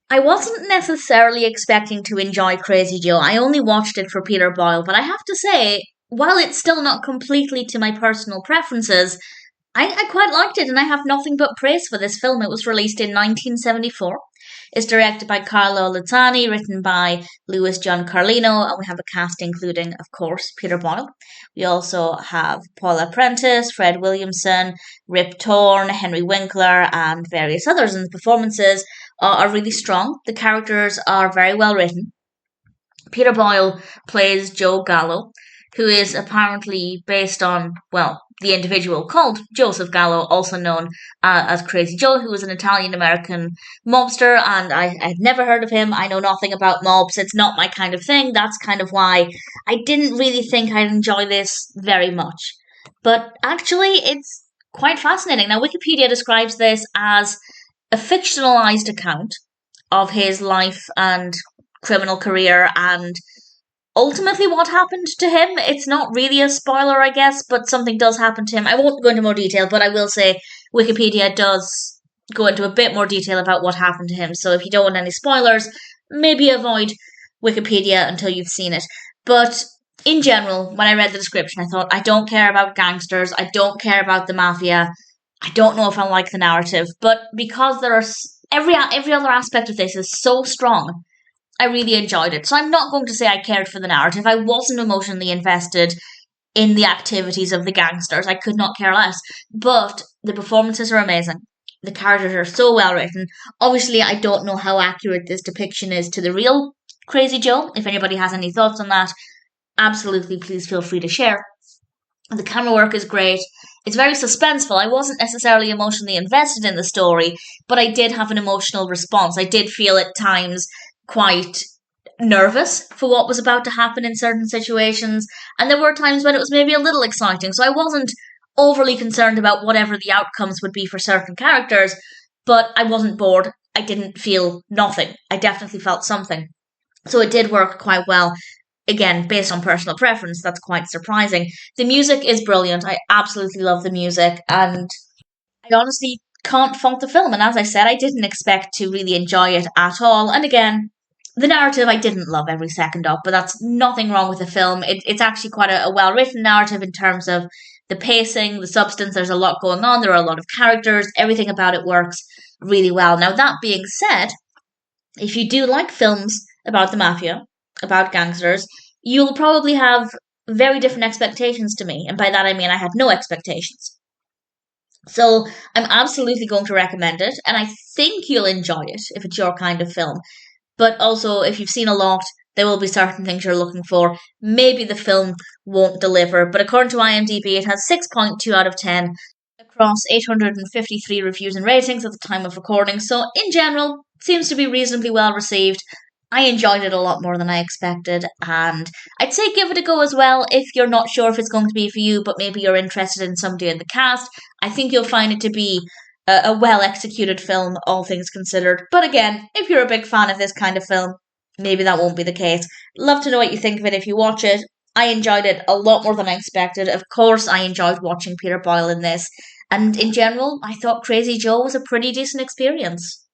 I wasn't necessarily expecting to enjoy Crazy Joe. I only watched it for Peter Boyle, but I have to say, while it's still not completely to my personal preferences, I quite liked it, and I have nothing but praise for this film. It was released in 1974. It's directed by Carlo Lazzani, written by Louis John Carlino, and we have a cast including, of course, Peter Boyle. We also have Paula Prentiss, Fred Williamson, Rip Torn, Henry Winkler, and various others. And the performances are really strong. The characters are very well written. Peter Boyle plays Joe Gallo, who is apparently based on, well, the individual called Joseph Gallo, also known as Crazy Joe, who was an Italian American mobster, and I had never heard of him. I know nothing about mobs. It's not my kind of thing. That's kind of why I didn't really think I'd enjoy this very much. But actually, it's quite fascinating. Now, Wikipedia describes this as a fictionalized account of his life and criminal career and ultimately what happened to him. It's not really a spoiler, I guess, but something does happen to him. I won't go into more detail, but I will say Wikipedia does go into a bit more detail about what happened to him. So if you don't want any spoilers, maybe avoid Wikipedia until you've seen it. But in general, when I read the description, I thought, I don't care about gangsters. I don't care about the mafia. I don't know if I like the narrative. But because there are every other aspect of this is so strong, I really enjoyed it. So I'm not going to say I cared for the narrative. I wasn't emotionally invested in the activities of the gangsters. I could not care less. But the performances are amazing. The characters are so well written. Obviously, I don't know how accurate this depiction is to the real Crazy Joe. If anybody has any thoughts on that, absolutely please feel free to share. The camera work is great. It's very suspenseful. I wasn't necessarily emotionally invested in the story, but I did have an emotional response. I did feel at times quite nervous for what was about to happen in certain situations, and there were times when it was maybe a little exciting, so I wasn't overly concerned about whatever the outcomes would be for certain characters, but I wasn't bored. I didn't feel nothing. I definitely felt something. So it did work quite well. Again, based on personal preference, that's quite surprising. The music is brilliant. I absolutely love the music, and I honestly can't fault the film. And as I said, I didn't expect to really enjoy it at all. And again, the narrative I didn't love every second of, but that's nothing wrong with the film. It's actually quite a well written narrative in terms of the pacing, the substance. There's a lot going on. There are a lot of characters. Everything about it works really well. Now, that being said, if you do like films about the mafia, about gangsters, you'll probably have very different expectations to me. And by that I mean I had no expectations. So I'm absolutely going to recommend it, and I think you'll enjoy it if it's your kind of film. But also, if you've seen a lot, there will be certain things you're looking for. Maybe the film won't deliver, but according to IMDb, it has 6.2 out of 10 across 853 reviews and ratings at the time of recording. So, in general, seems to be reasonably well received. I enjoyed it a lot more than I expected, and I'd say give it a go as well if you're not sure if it's going to be for you, but maybe you're interested in somebody in the cast. I think you'll find it to be a well executed film, all things considered. But again, if you're a big fan of this kind of film, maybe that won't be the case. Love to know what you think of it if you watch it. I enjoyed it a lot more than I expected. Of course, I enjoyed watching Peter Boyle in this. And in general, I thought Crazy Joe was a pretty decent experience.